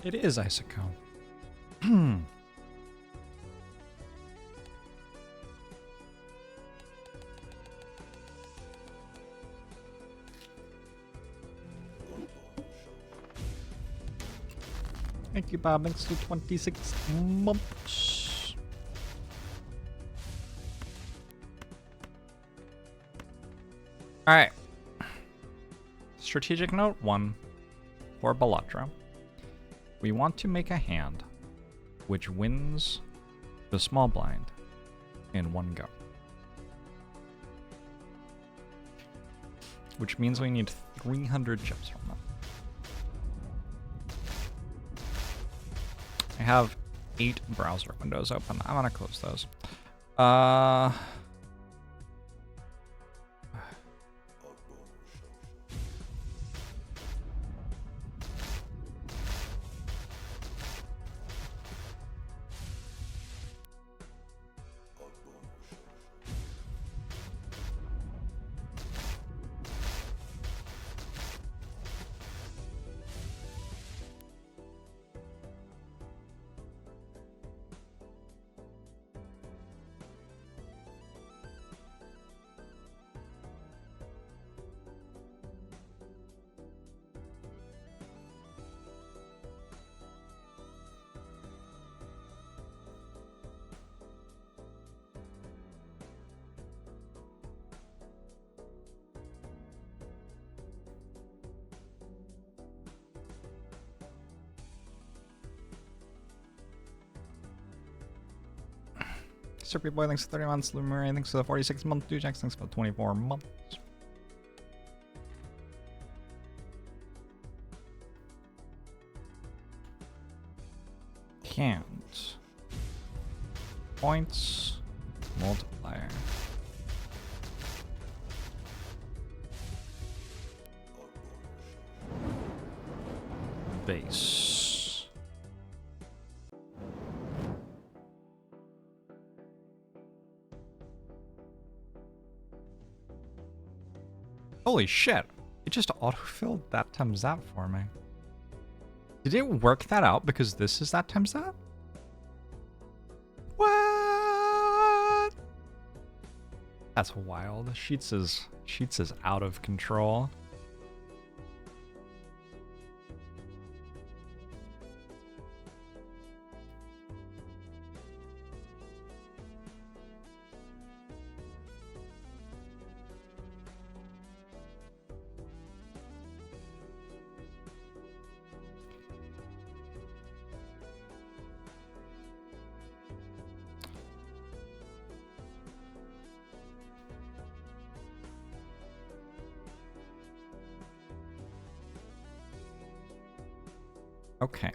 It is Isocone. Thank you, Bob. Thanks for 26 months. Alright. Strategic note 1 for Balatro. We want to make a hand which wins the small blind in one go. Which means we need 300 chips from them. I have 8 browser windows open. I'm gonna close those. Serpy Boy, thanks for 30 months. Luminary, thanks for the 46 month. Dujax, thanks for the 24 months. Can't. Points. Multiplier. Base. Holy shit. It just autofilled that times that for me. Did it work that out because this is that times that? What? That's wild. Sheets is out of control. Okay.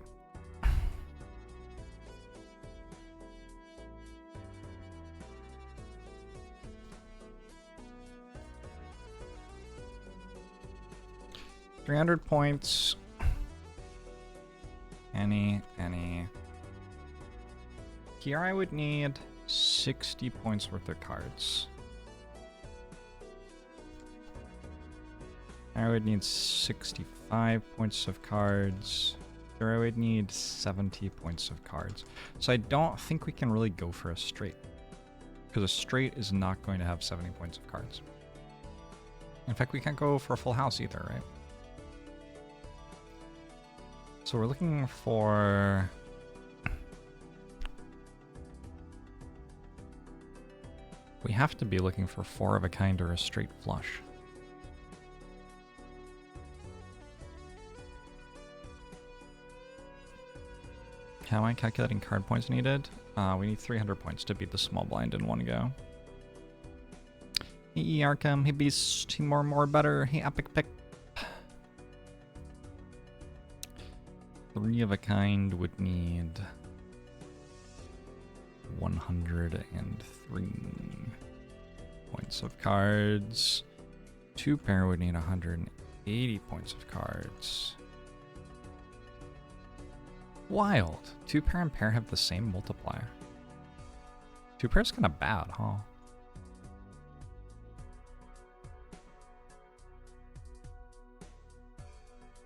$300 points. Any. Here I would need 60 points worth of cards. I would need 65 points of cards. Here I would need 70 points of cards. So I don't think we can really go for a straight. Because a straight is not going to have 70 points of cards. In fact, we can't go for a full house either, right? So we're looking for... We have to be looking for 4 of a kind or a straight flush. How am I calculating card points needed? We need 300 points to beat the small blind in one go. Hey Arkham, hey Beast, hey more better, hey Epic Pick. 3 of a kind would need 103 points of cards. 2 pair would need 180 points of cards. Wild. 2 pair and pair have the same multiplier. 2 pair's kind of bad, huh?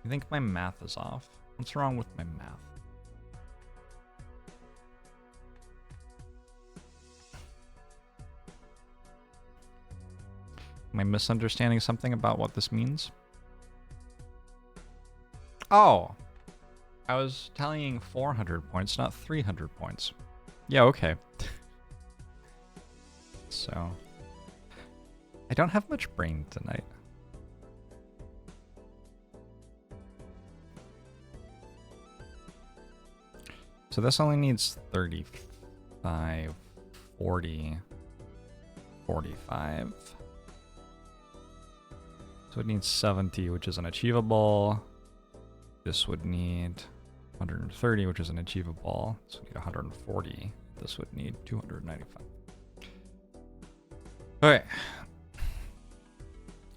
I think my math is off. What's wrong with my math? Am I misunderstanding something about what this means? Oh, I was tallying 400 points, not 300 points. Yeah, okay. So, I don't have much brain tonight. So this only needs 35, 40, 45. So it needs 70, which is unachievable. This would need 130, which is unachievable. This would need 140. This would need 295. Okay.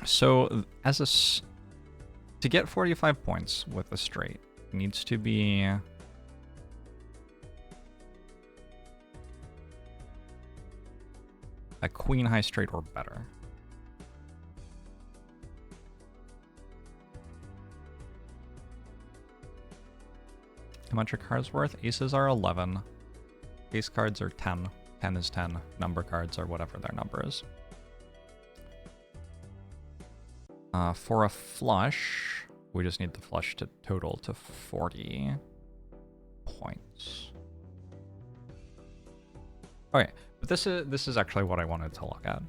So to get 45 points with a straight, it needs to be a queen high straight or better. How much are cards worth? Aces are 11. Ace cards are 10. 10 is 10. Number cards are whatever their number is. For a flush, we just need the flush to total to 40 points. Okay, but this is actually what I wanted to look at.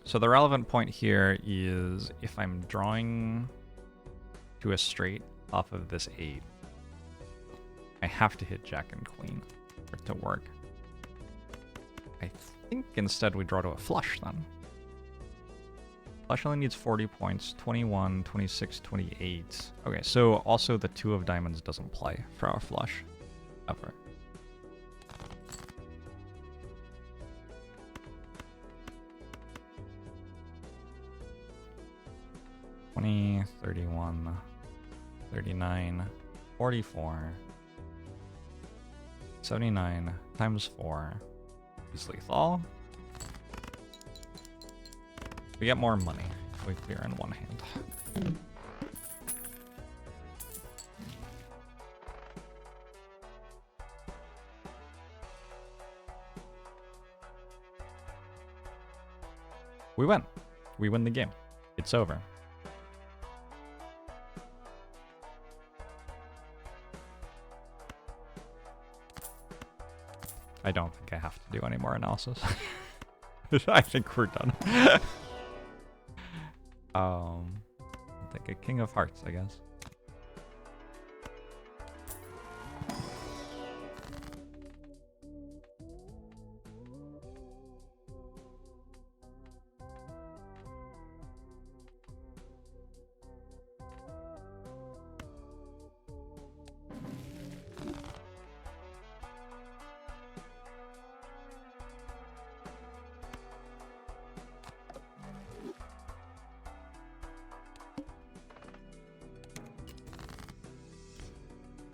So the relevant point here is if I'm drawing to a straight off of this 8, I have to hit Jack and Queen for it to work. I think instead we draw to a flush then. Flush only needs 40 points, 21, 26, 28. Okay, so also the 2 of diamonds doesn't play for our flush, ever. $20, 31, 39, 44, 79 times 4 is lethal. We get more money if we clear in one hand. We win. We win the game. It's over. I don't think I have to do any more analysis. I think we're done. Like a King of Hearts, I guess.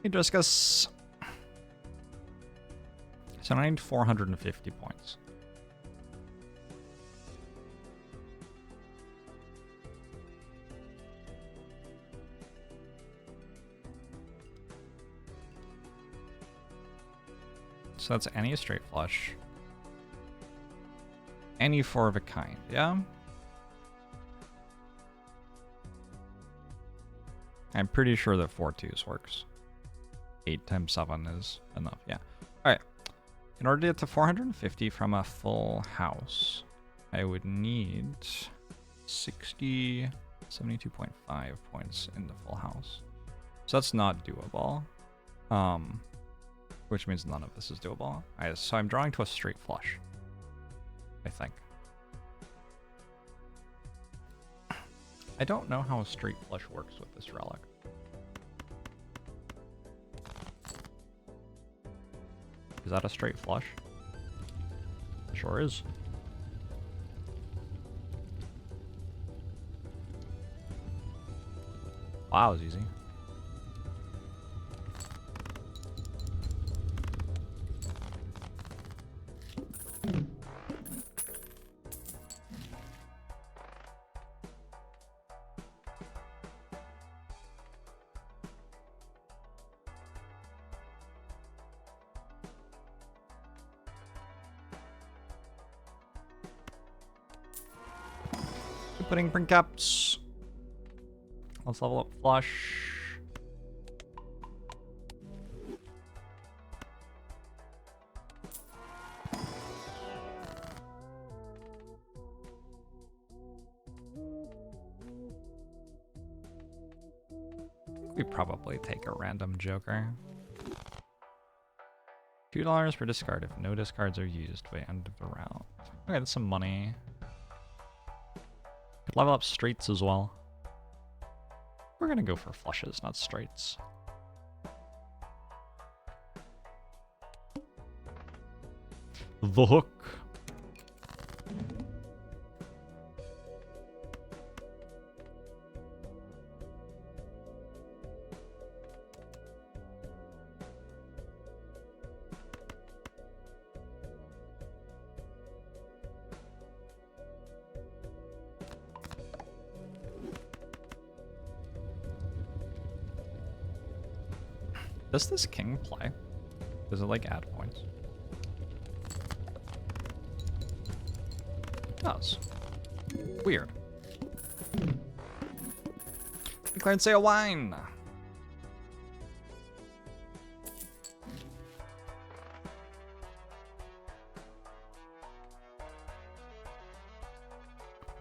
Hey, Driscus. So I need 450 points. So that's any straight flush. Any 4 of a kind, yeah? I'm pretty sure that 4 twos works. 8 times 7 is enough, yeah. Alright. In order to get to 450 from a full house, I would need 72.5 points in the full house. So that's not doable. Which means none of this is doable. So I'm drawing to a straight flush, I think. I don't know how a straight flush works with this relic. Is that a straight flush? Sure is. Wow, it was easy. Putting print caps. Let's level up flush. We probably take a random joker. $2 per discard if no discards are used by end of the round. Okay, that's some money. Could level up straights as well. We're gonna go for flushes, not straights. The hook. Does this king play? Does it like add points? It does. Weird. Declared sale wine!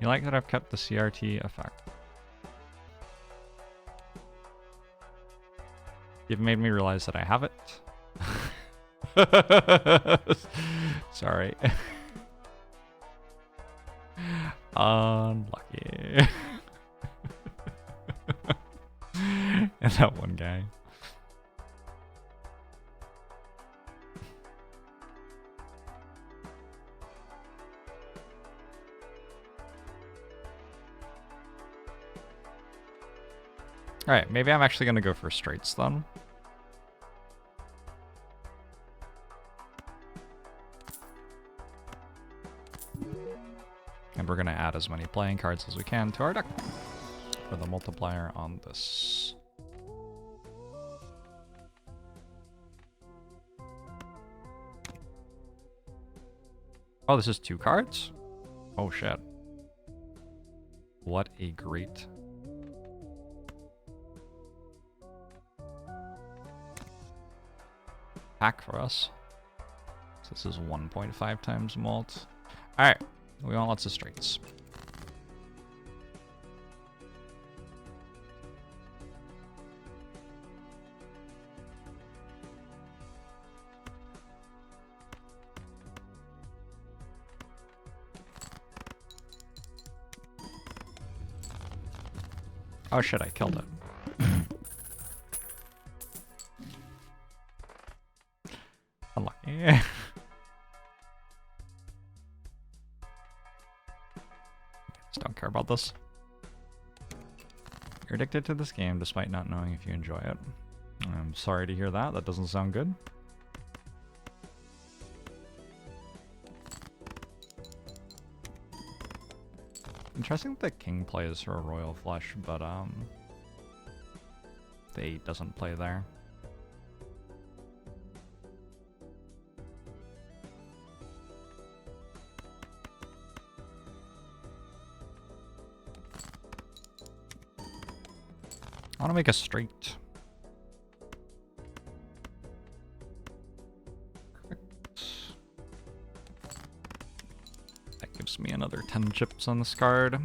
You like that I've kept the CRT effect? You've made me realize that I have it. Sorry. Unlucky. And that one guy. Alright, maybe I'm actually gonna go for straights then. And we're gonna add as many playing cards as we can to our deck for the multiplier on this. Oh, this is 2 cards? Oh shit. What a great pack for us. So this is 1.5 times mult. Alright, we want lots of straights. Oh shit, I killed it. Unlucky. Just don't care about this. You're addicted to this game despite not knowing if you enjoy it. I'm sorry to hear that. That doesn't sound good. Interesting that the king plays for a royal flush, but the 8 doesn't play there. I want to make a straight. Perfect. That gives me another 10 chips on this card.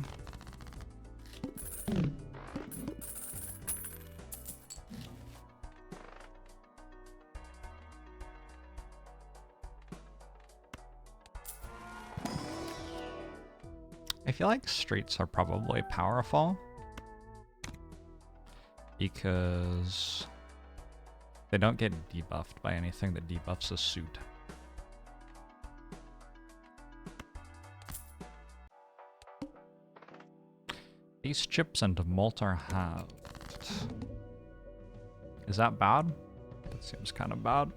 I feel like straights are probably powerful because they don't get debuffed by anything that debuffs a suit. These chips and mult are halved. Is that bad? That seems kind of bad.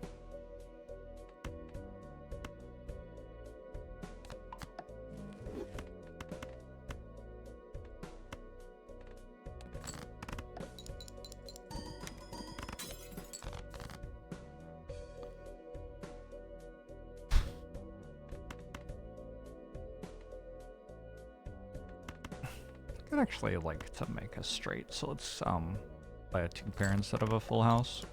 I'd actually like to make a straight, so let's play a 2-pair instead of a full house.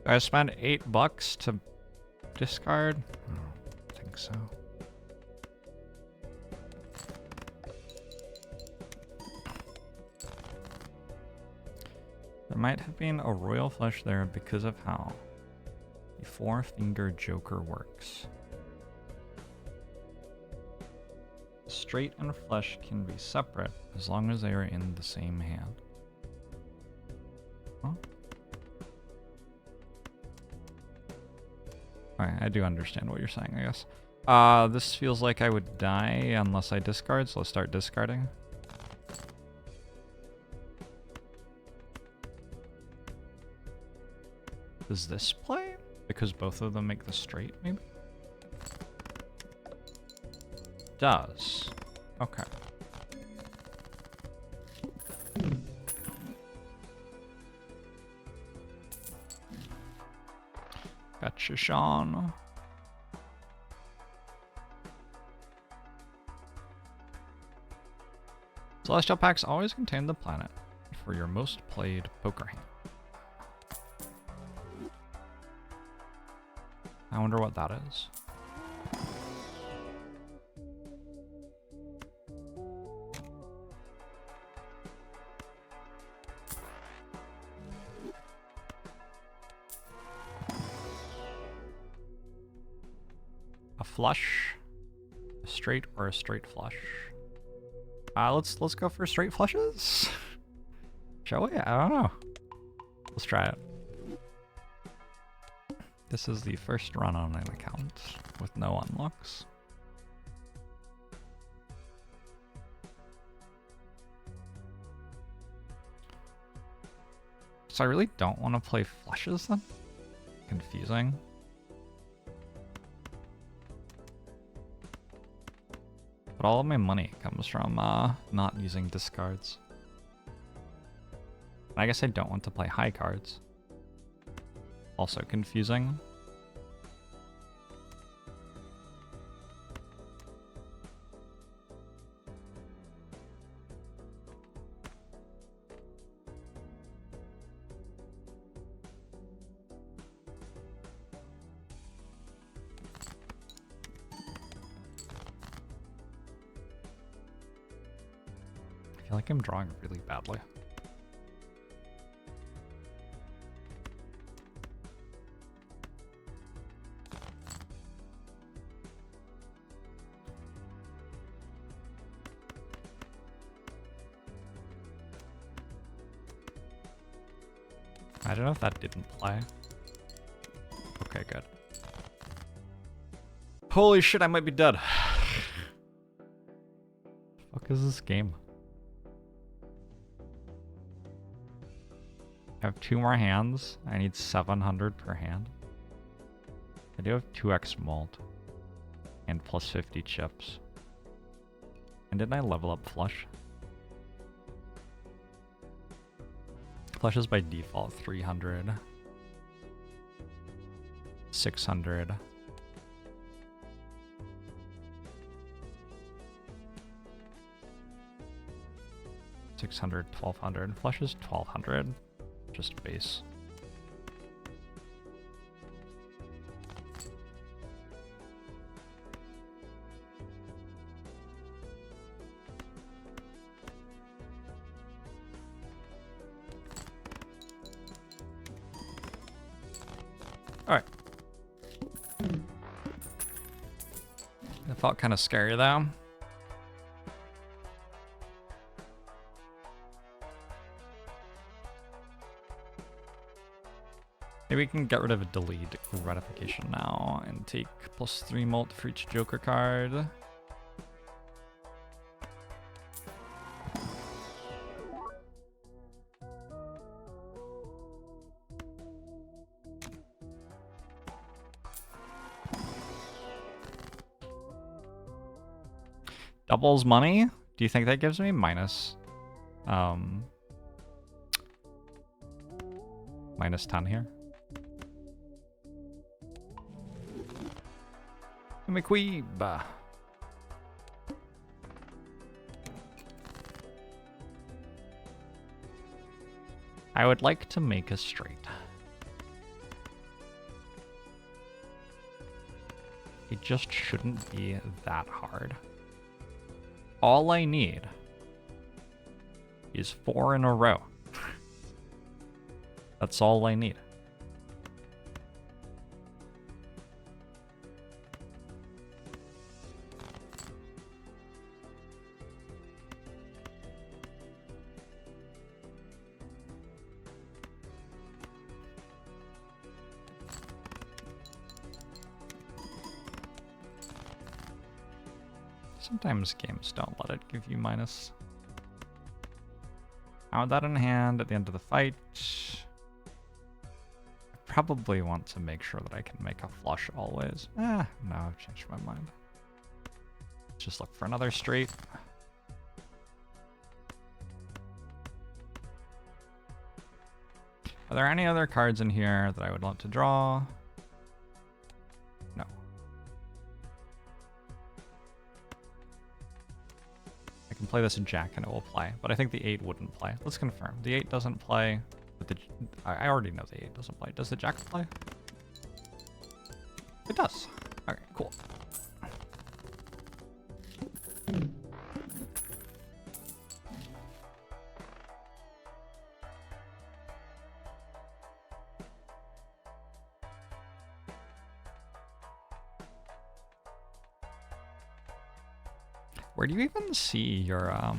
I spent $8 to discard? I don't think so. There might have been a royal flush there because of how the 4-finger joker works. Straight and flush can be separate as long as they are in the same hand. Huh? Alright, I do understand what you're saying, I guess. This feels like I would die unless I discard, so let's start discarding. Does this play? Because both of them make the straight, maybe? Does. Okay. Gotcha, Sean. Celestial packs always contain the planet for your most played poker hand. I wonder what that is. A flush, a straight, or a straight flush. Let's go for straight flushes. Shall we? I don't know. Let's try it. This is the first run on an account with no unlocks. So I really don't want to play flushes then? Confusing. But all of my money comes from not using discards. I guess I don't want to play high cards. Also confusing. I feel like I'm drawing really badly. I don't know if that didn't play. Okay, good. Holy shit, I might be dead. Fuck is this game? I have 2 more hands. I need 700 per hand. I do have 2x malt and plus 50 chips. And didn't I level up flush? Flush is by default 300, 600, 600, 1200. Flush is 1200, just base. Alright. It felt kind of scary though. Maybe we can get rid of a delayed gratification now and take +3 mult for each Joker card. Doubles money? Do you think that gives me minus... minus 10 here? McQueeb. I would like to make a straight. It just shouldn't be that hard. All I need is 4 in a row. That's all I need. Sometimes games don't let it give you minus. Now with that in hand at the end of the fight, I probably want to make sure that I can make a flush always. No, I've changed my mind. Let's just look for another straight. Are there any other cards in here that I would want to draw? No. I can play this in Jack and it will play, but I think the 8 wouldn't play. Let's confirm. The 8 doesn't play, but I already know the 8 doesn't play. Does the Jack play? It does. Okay, cool. Where do you even see your, I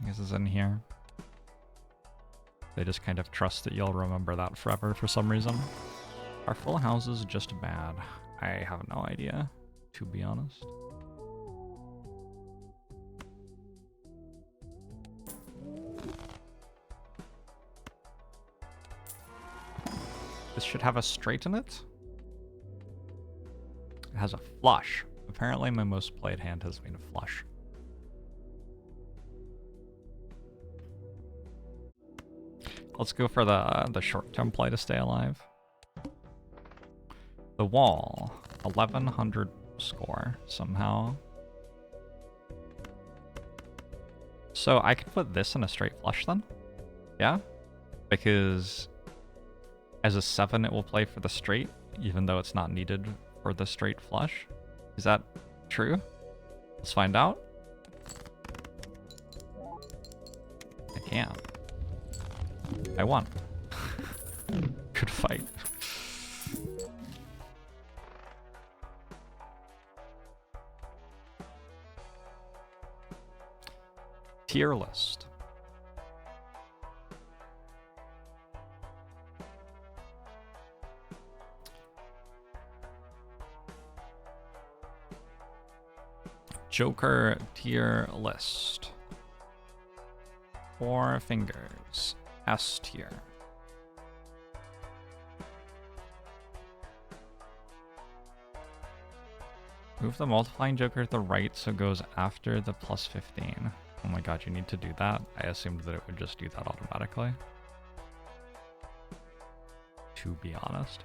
guess it's in here. They just kind of trust that you'll remember that forever for some reason. Are full houses just bad? I have no idea, to be honest. This should have a straight in it. It has a flush. Apparently my most played hand has been a flush. Let's go for the short-term play to stay alive. The wall, 1100 score somehow. So I could put this in a straight flush then? Yeah? Because as a 7 it will play for the straight, even though it's not needed for the straight flush. Is that true? Let's find out. I can. I won. Good fight. Tier list. Joker tier list. 4 fingers. S tier. Move the multiplying Joker to the right so it goes after the plus 15. Oh my god, you need to do that? I assumed that it would just do that automatically. To be honest.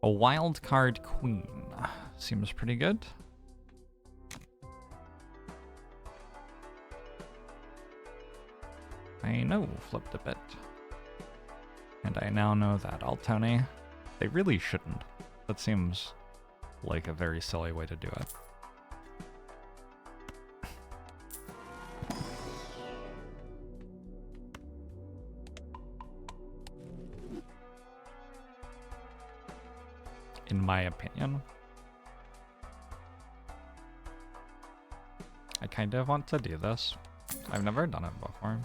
A wild card queen. Seems pretty good. I know, flipped a bit. And I now know that Altoni, they really shouldn't. That seems like a very silly way to do it. In my opinion. I kind of want to do this. I've never done it before.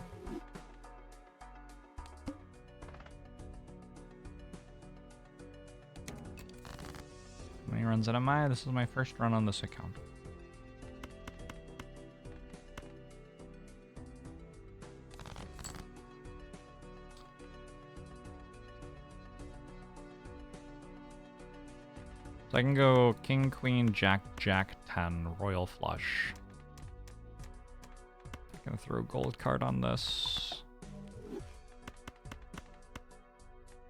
How many runs am I? This is my first run on this account. So I can go king, queen, jack, jack, 10, royal flush. I can throw gold card on this.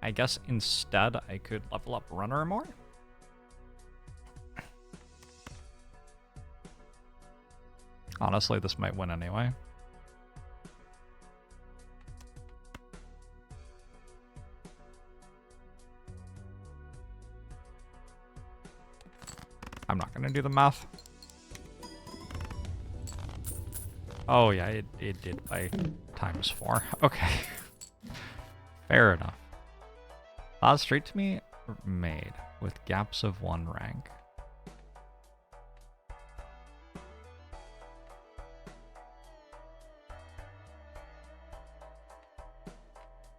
I guess instead I could level up runner more. Honestly, this might win anyway. I'm not gonna do the math. Oh yeah, it did by ×4. Okay. Fair enough. Straight to me made with gaps of 1 rank.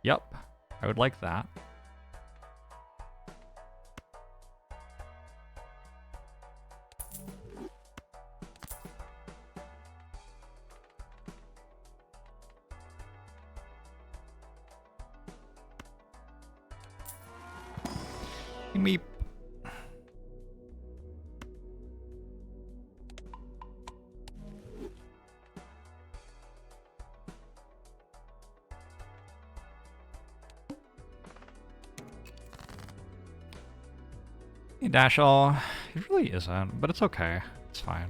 Yep, I would like that. Meep. Hey, Dashall. It really isn't, but it's okay. It's fine.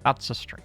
That's a straight.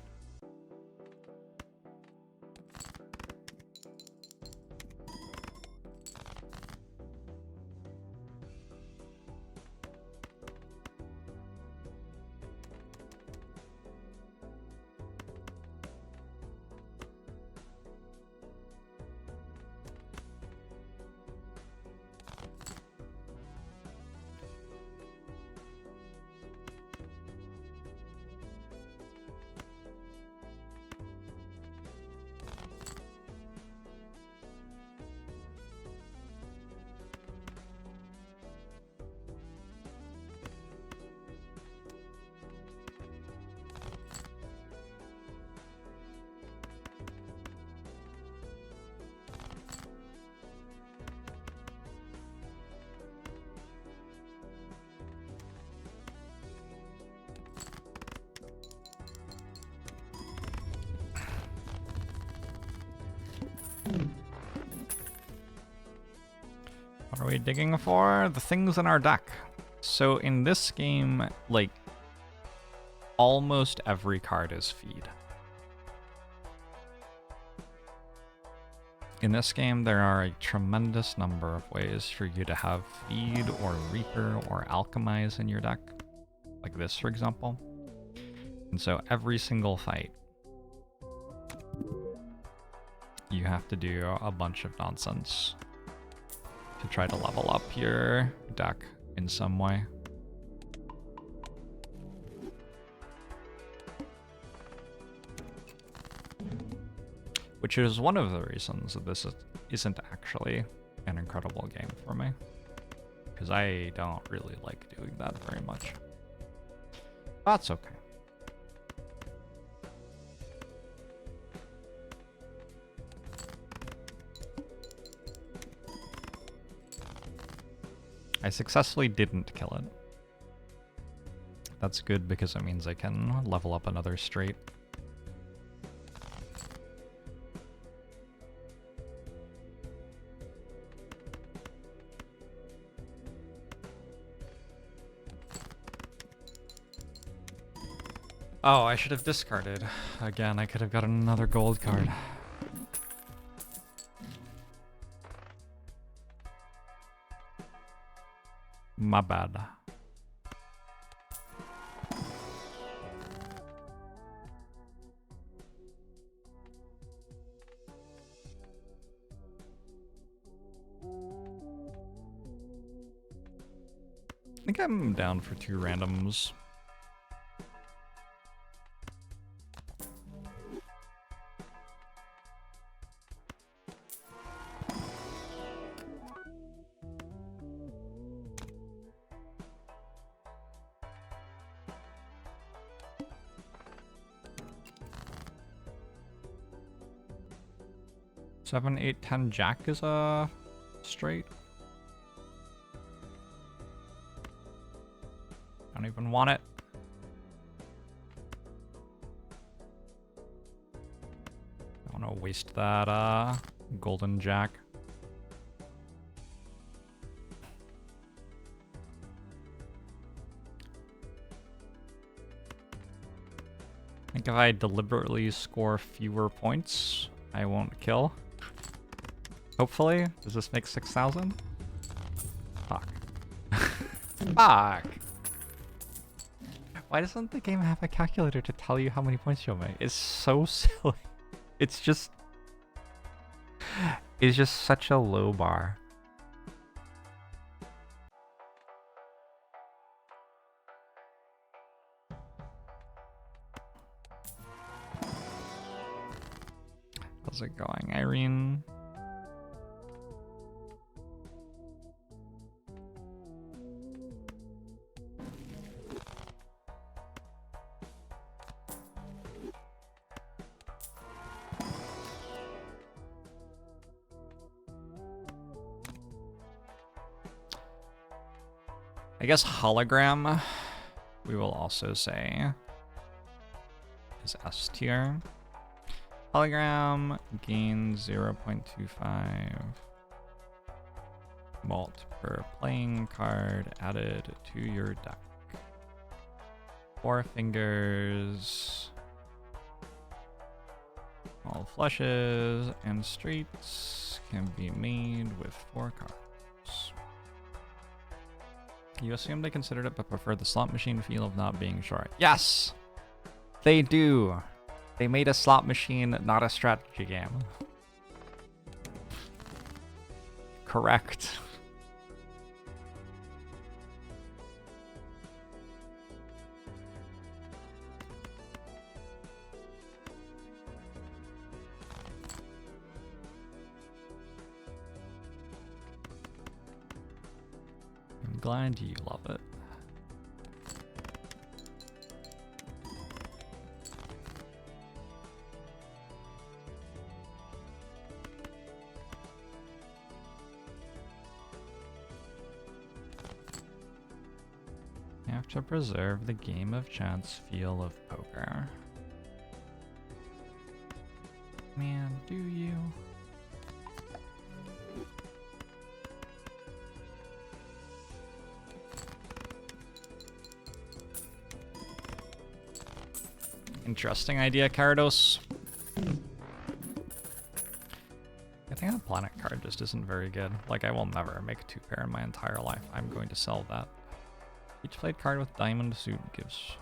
What are we digging for? The things in our deck. So in this game, like, almost every card is feed. In this game, there are a tremendous number of ways for you to have feed or reaper or alchemize in your deck. Like this, for example. And so every single fight, you have to do a bunch of nonsense to try to level up your deck in some way. Which is one of the reasons that this isn't actually an incredible game for me. Because I don't really like doing that very much. That's okay. I successfully didn't kill it. That's good because it means I can level up another straight. Oh, I should have discarded. Again, I could have gotten another gold card. My bad. I think I'm down for 2 randoms. Seven, 8, 10 jack is a straight. even want it. I don't want to waste that golden jack. I think if I deliberately score fewer points, I won't kill. Hopefully. Does this make 6,000? Fuck. Fuck! Why doesn't the game have a calculator to tell you how many points you'll make? It's so silly. It's just such a low bar. How's it going, Irene? I guess hologram, we will also say, is S tier. Hologram gains 0.25 mult per playing card added to your deck. 4 fingers, all flushes and streets can be made with 4 cards. You assume they considered it but preferred the slot machine feel of not being short. Yes! They do! They made a slot machine, not a strategy game. Correct. I'm glad you love it. You have to preserve the game of chance feel of poker. Man, do you? Interesting idea, Carados. I think that planet card just isn't very good. Like, I will never make a 2-pair in my entire life. I'm going to sell that. Each played card with diamond suit gives...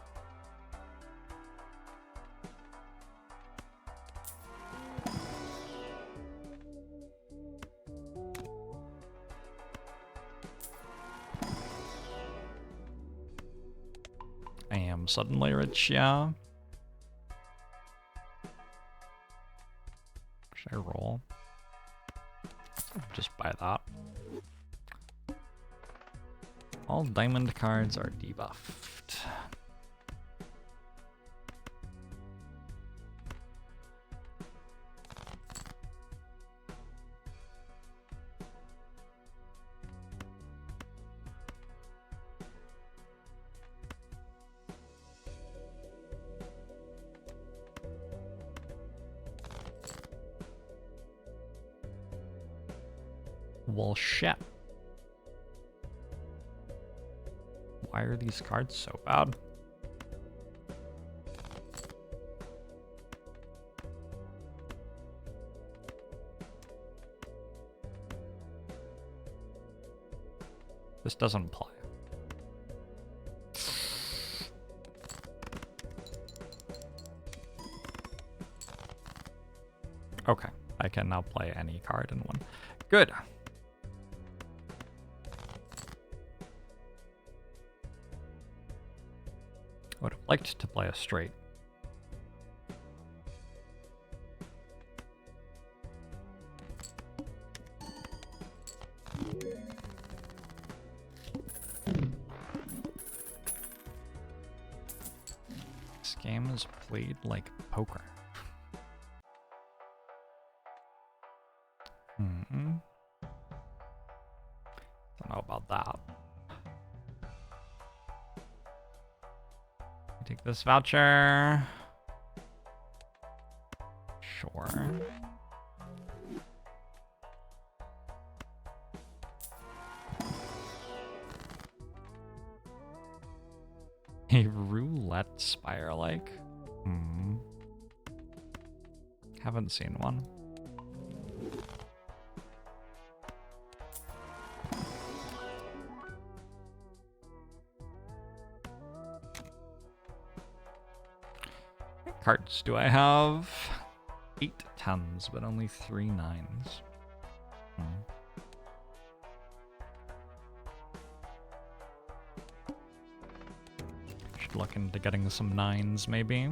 I am suddenly rich, yeah. Should I roll? Just buy that. All diamond cards are debuffed. Well, shit. Why are these cards so bad? This doesn't play. Okay, I can now play any card in one. Good. I would have liked to play a straight. This game is played like poker. Don't know about that. take this voucher. Sure. A roulette spire-like? Haven't seen one. What cards do I have? 8 10s, but only 3 9s. Should look into getting some 9s, maybe.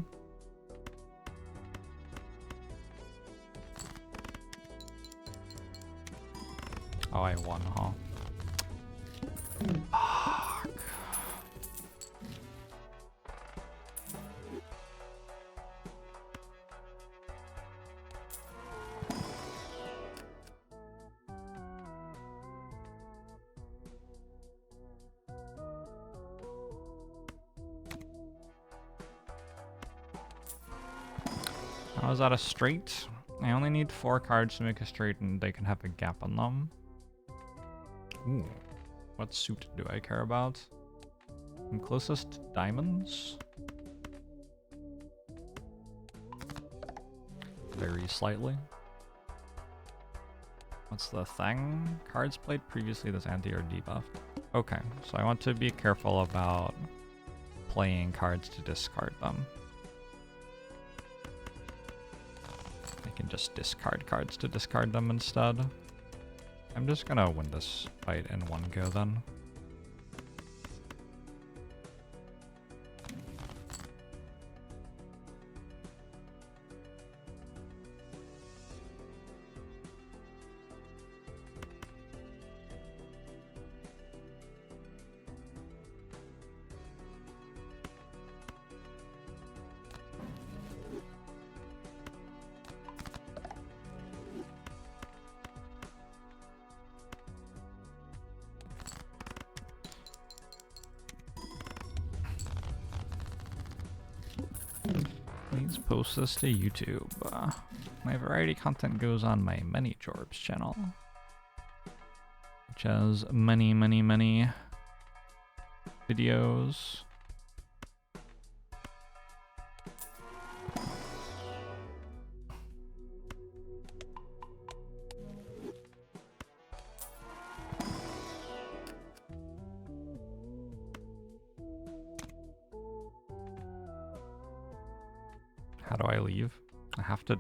Oh, I won, huh? Fuck. How is that a straight? I only need 4 cards to make a straight and they can have a gap on them. Ooh. What suit do I care about? I'm closest to diamonds. Very slightly. What's the thing? Cards played previously this anti or debuffed. Okay, so I want to be careful about playing cards to discard them. I can just discard cards to discard them instead. I'm just gonna win this fight in one go then. Please post this to YouTube. My variety content goes on my ManyJorbs channel, which has many videos. How do I leave? I have to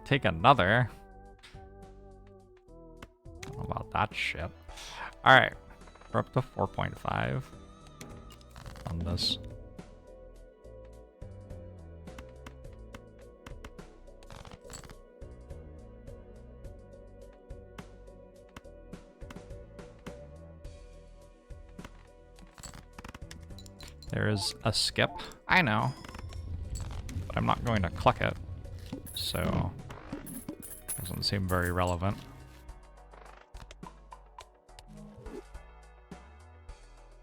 take another. I don't know about that shit. Alright. We're up to 4.5 on this. There is a skip. I know. I'm not going to click it, so doesn't seem very relevant.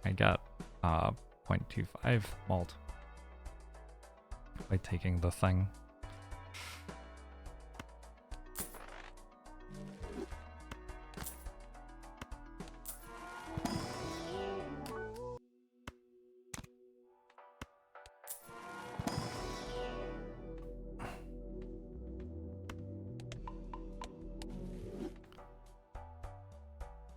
I got 0.25 mult by taking the thing.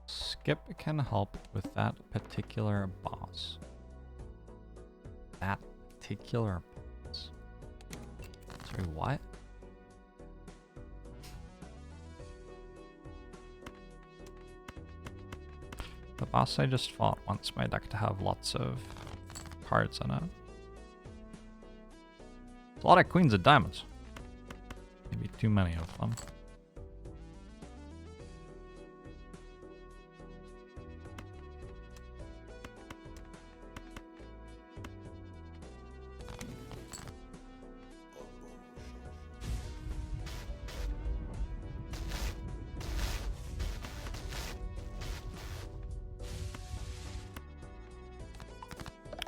Skip can help with that particular boss. That particular boss. Sorry, what? The boss I just fought wants my deck to have lots of cards in it. It's a lot of queens of diamonds. Maybe too many of them.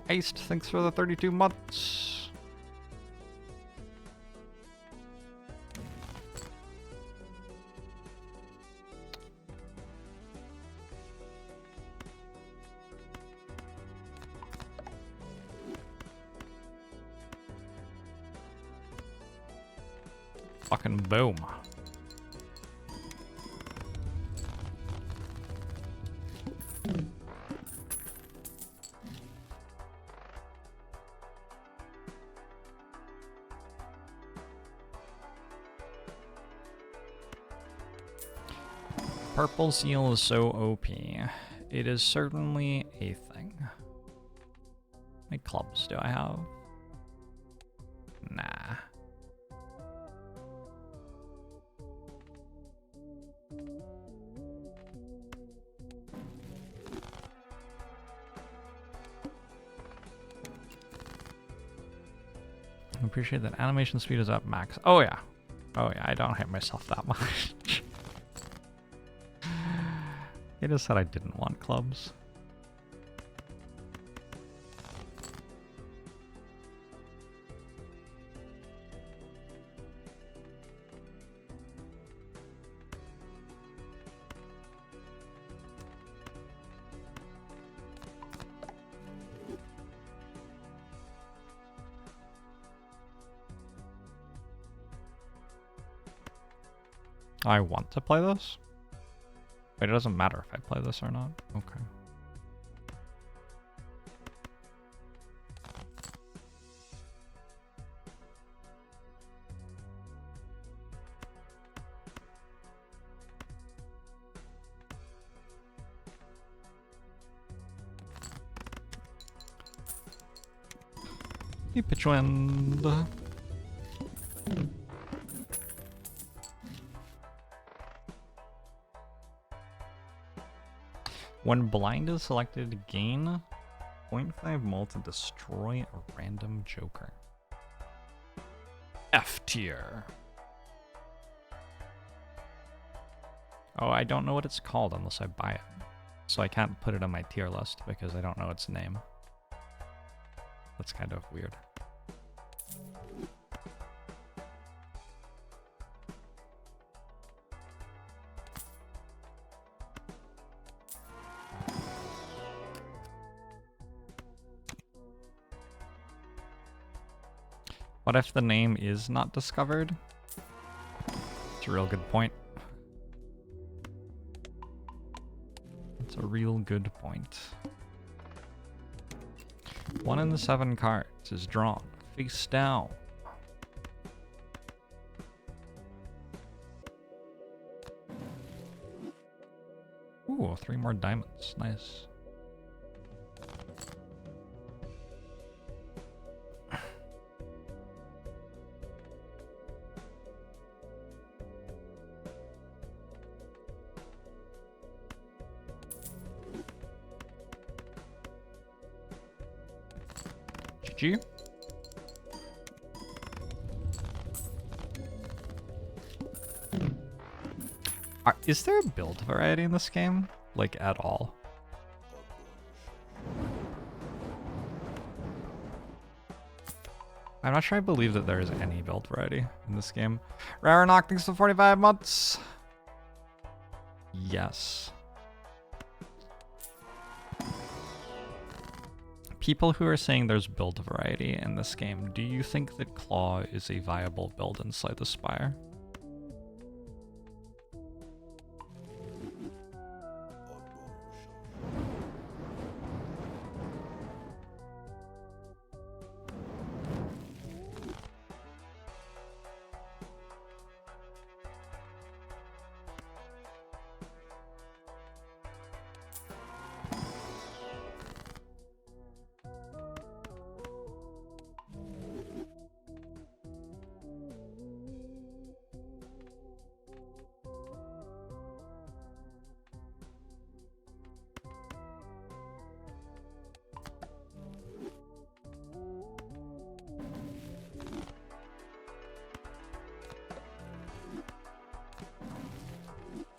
Iced, thanks for the 32 months. Fucking boom. Purple seal is so OP. It is certainly a thing. How many clubs do I have? Nah. I appreciate that animation speed is up max. Oh yeah. Oh yeah, I don't hate myself that much. I just said I didn't want clubs. I want to play this? Wait, it doesn't matter if I play this or not? Okay. Hey, Pitchwind. When blind is selected, gain 0.5 mul to destroy a random joker. F tier. Oh, I don't know what it's called unless I buy it. So I can't put it on my tier list because I don't know its name. That's kind of weird. What if the name is not discovered? It's a real good point. It's a real good point. 1 in the 7 cards is drawn face down. Ooh, 3 more diamonds. Nice. GG. Is there a build variety in this game? Like, at all? I'm not sure I believe that there is any build variety in this game. Rare Knock, thanks for 45 months. Yes. People who are saying there's build variety in this game, do you think that Claw is a viable build in Slay the Spire?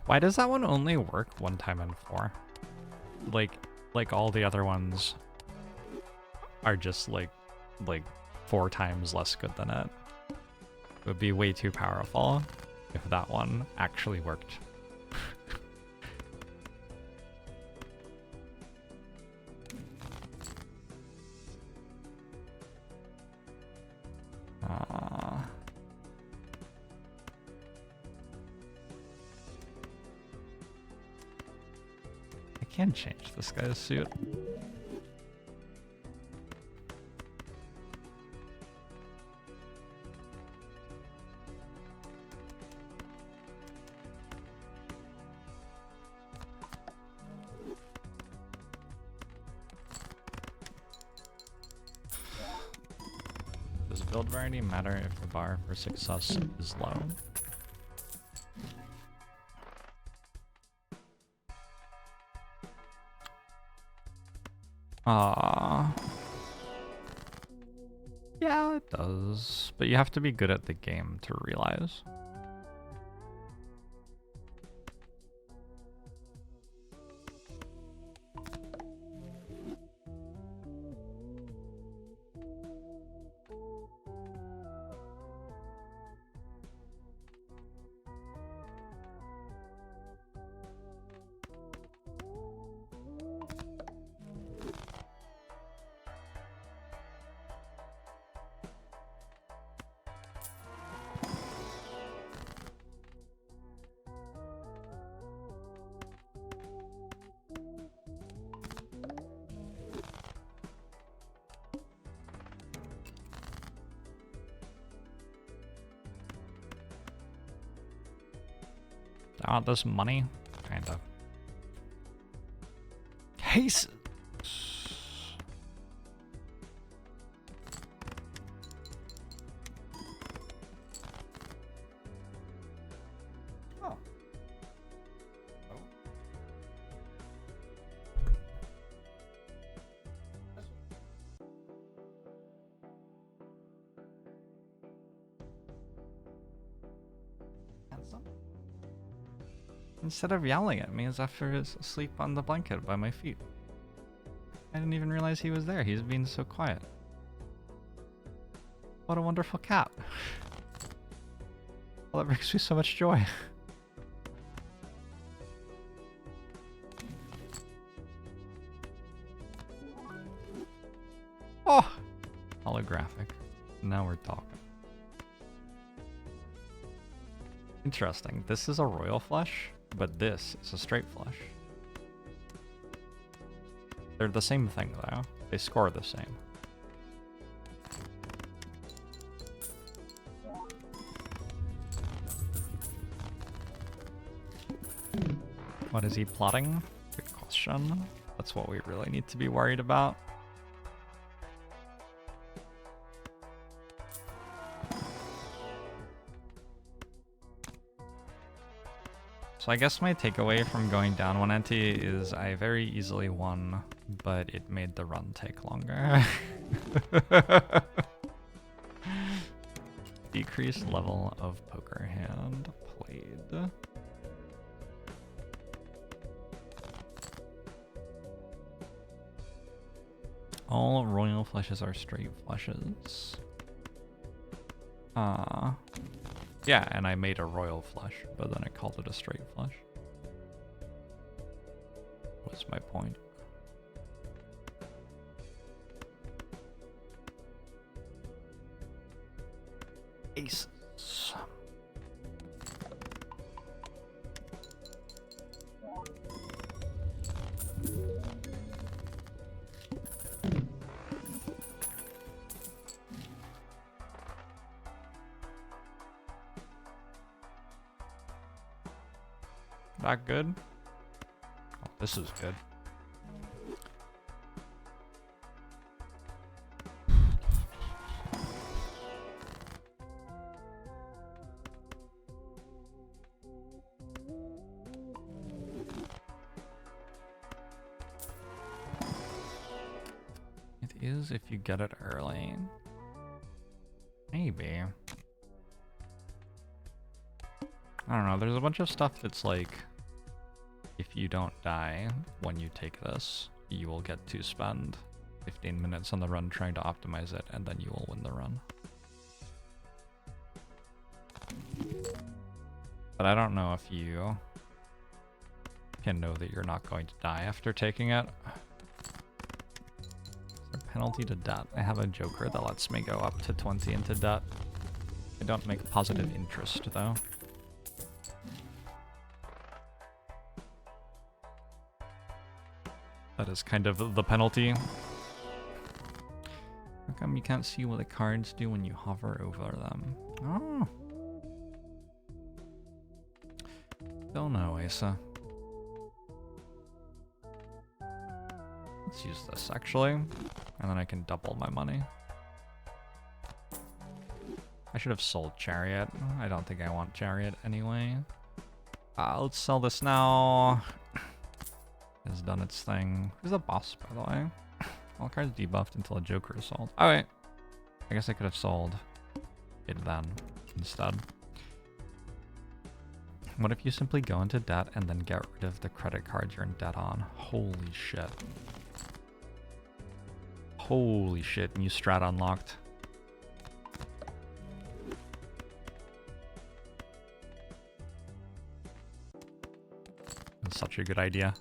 Why does that one only work one time in 4? Like all the other ones are just like 4 times less good than it. It would be way too powerful if that one actually worked. I can change this guy's suit. Does build variety matter if the bar for success is low? Yeah, it does. But you have to be good at the game to realize. I want this money, kind of. Cases. Oh. Handsome. Instead of yelling at me as after his asleep on the blanket by my feet. I didn't even realize he was there. He's being so quiet. What a wonderful cat. Well, that brings me so much joy. Oh! Holographic. Now we're talking. Interesting. This is a royal flush, but this is a straight flush. They're the same thing, though. They score the same. What is he plotting? Good question. That's what we really need to be worried about. So I guess my takeaway from going down one ante is I very easily won, but it made the run take longer. Decreased level of poker hand played. All royal flushes are straight flushes. Yeah, and I made a royal flush, but then I called it a straight flush. What's my point? Aces. That good? Oh, this is good. It is if you get it early. Maybe. I don't know, there's a bunch of stuff that's like, if you don't die when you take this, you will get to spend 15 minutes on the run trying to optimize it, and then you will win the run. But I don't know if you can know that you're not going to die after taking it. Is there a penalty to debt? I have a joker that lets me go up to 20 into debt. I don't make positive interest, though. That is kind of the penalty. How come you can't see what the cards do when you hover over them? Oh. Don't know, Asa. Let's use this, actually. And then I can double my money. I should have sold Chariot. I don't think I want Chariot anyway. Let's sell this now. It's done its thing. Who's the boss, by the way? All cards debuffed until a Joker is sold. Oh, wait. I guess I could have sold it then instead. What if you simply go into debt and then get rid of the credit cards you're in debt on? Holy shit. Holy shit, new strat unlocked. That's such a good idea.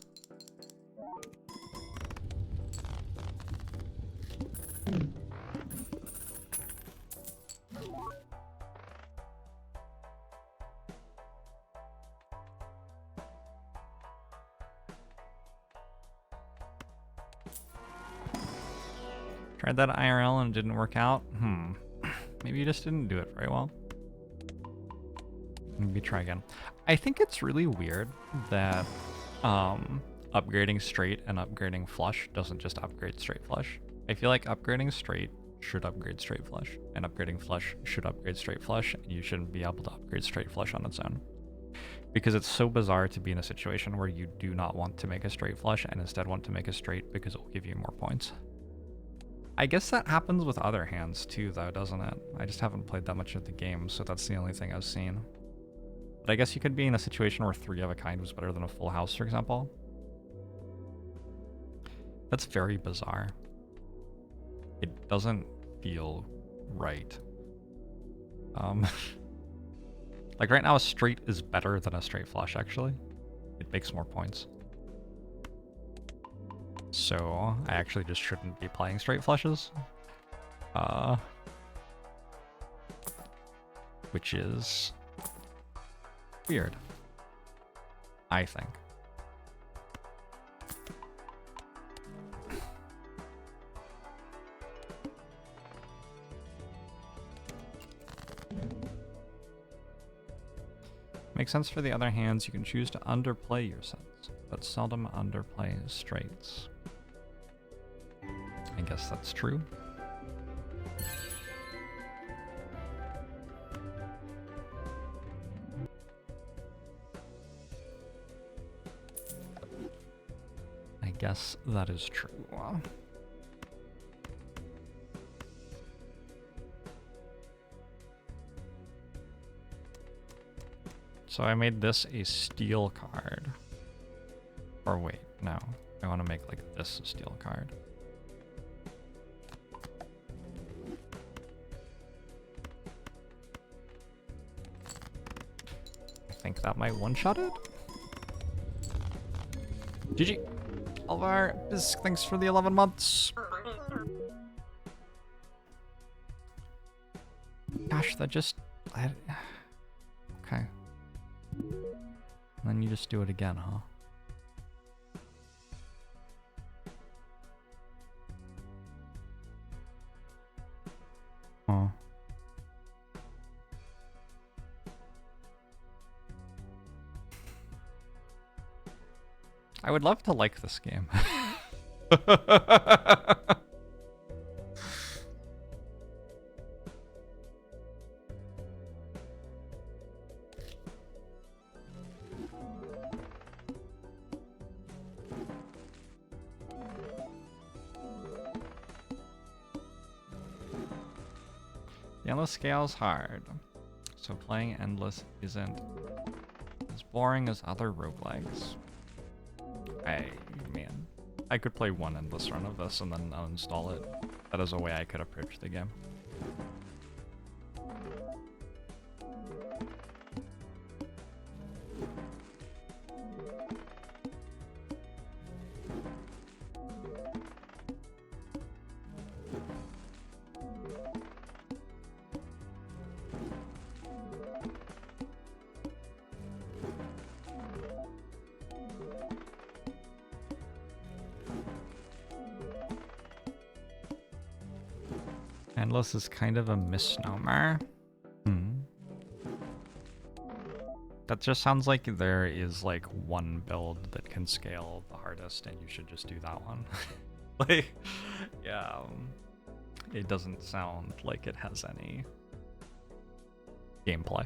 Tried that IRL and it didn't work out? Maybe you just didn't do it very well. Maybe try again. I think it's really weird that upgrading straight and upgrading flush doesn't just upgrade straight flush. I feel like upgrading straight should upgrade straight flush, and upgrading flush should upgrade straight flush, and you shouldn't be able to upgrade straight flush on its own. Because it's so bizarre to be in a situation where you do not want to make a straight flush and instead want to make a straight because it will give you more points. I guess that happens with other hands too, though, doesn't it? I just haven't played that much of the game, so that's the only thing I've seen. But I guess you could be in a situation where 3 of a kind was better than a full house, for example. That's very bizarre. It doesn't feel right. Like right now, a straight is better than a straight flush, actually. It makes more points. So I actually just shouldn't be playing straight flushes. Which is weird, I think. Makes sense for the other hands. You can choose to underplay your sets, but seldom underplay straights. I guess that's true. I guess that is true. So I made this a steel card. Or wait, no. I want to make like this a steel card. I think that might one-shot it. GG. Alvar, thanks for the 11 months. Gosh, that just... Okay. And then you just do it again, huh? Huh. I would love to like this game. The endless scale's hard, so playing endless isn't as boring as other roguelikes. Hey, man. I could play one endless run of this and then uninstall it. That is a way I could approach the game. Endless is kind of a misnomer. That just sounds like there is like one build that can scale the hardest and you should just do that one. Like, yeah, it doesn't sound like it has any gameplay.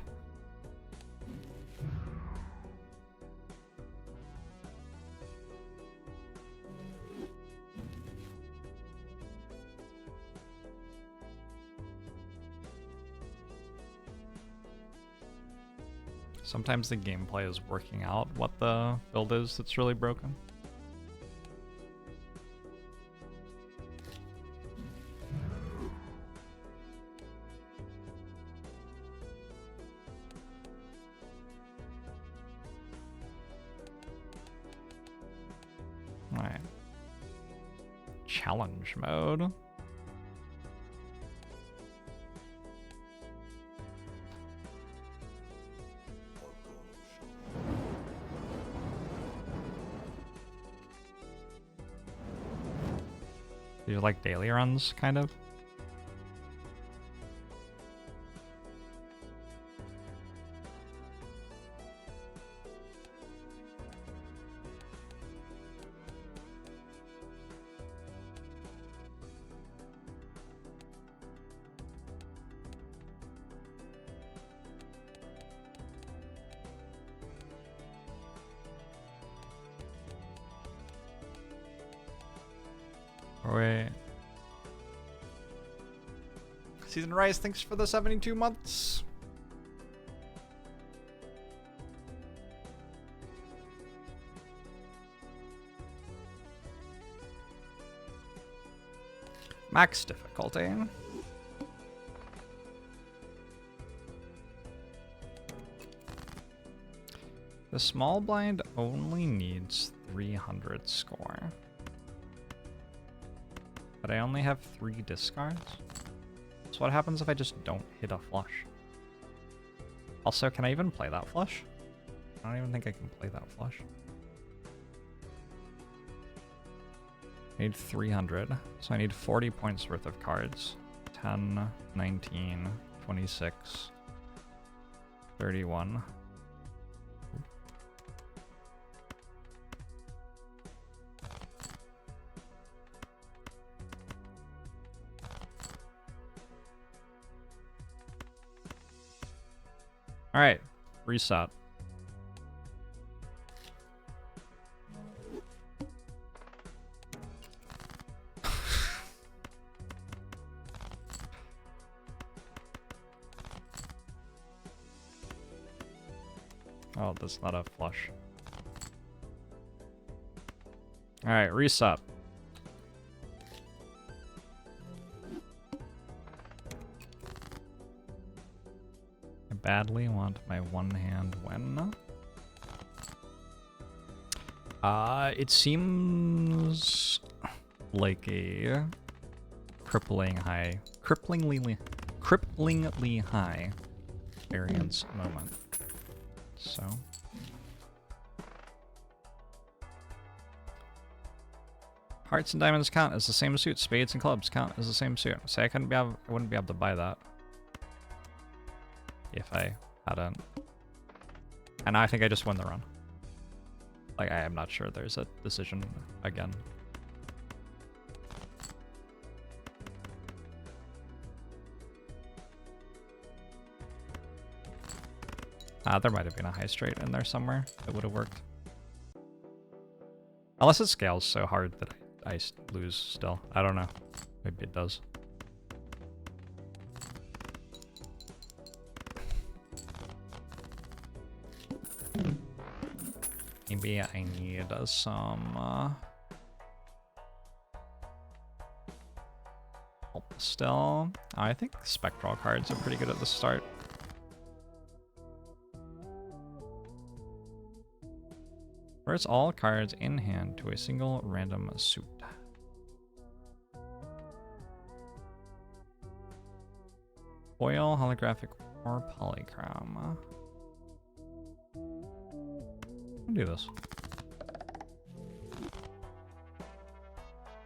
Sometimes the gameplay is working out what the build is that's really broken. Alright. Challenge mode. These are like daily runs, kind of. Wait. Season Rise, thanks for the 72 months. Max difficulty. The small blind only needs 300 score. But I only have 3 discards. So what happens if I just don't hit a flush? Also, can I even play that flush? I don't even think I can play that flush. I need 300, so I need 40 points worth of cards. 10, 19, 26, 31. All right, reset. Oh, that's not a flush. All right, reset. Badly want my one-hand win. It seems like a cripplingly high variance moment. So hearts and diamonds count as the same suit. Spades and clubs count as the same suit. Say I wouldn't be able to buy that if I hadn't. And I think I just won the run. Like, I am not sure there's a decision again. There might have been a high straight in there somewhere that would have worked. Unless it scales so hard that I lose still. I don't know. Maybe it does. Maybe I need some still. I think spectral cards are pretty good at the start. Converts all cards in hand to a single random suit. Foil, holographic, or polychrome. I'll do this.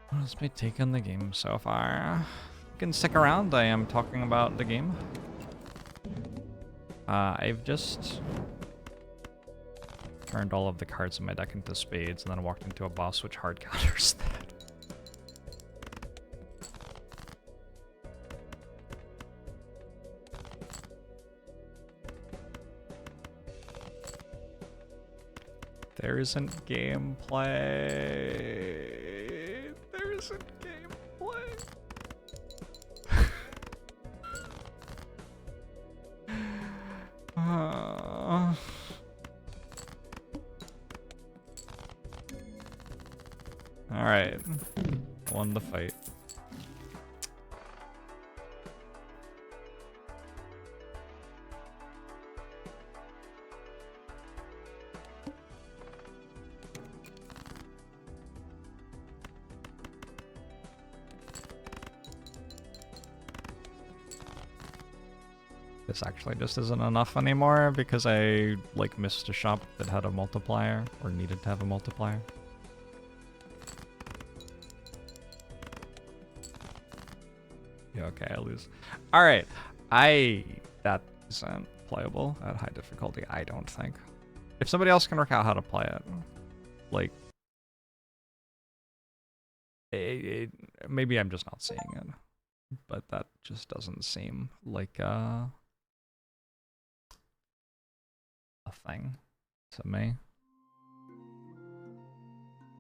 What has been taking the game so far? You can stick around, I am talking about the game. I've just turned all of the cards in my deck into spades and then walked into a boss which hard counters that. There isn't gameplay. There isn't gameplay. All right, won the fight. This actually just isn't enough anymore because I like missed a shop that had a multiplier or needed to have a multiplier. Yeah, okay, I lose. All right, that isn't playable at high difficulty, I don't think. If somebody else can work out how to play it, like, maybe I'm just not seeing it, but that just doesn't seem like a thing to me.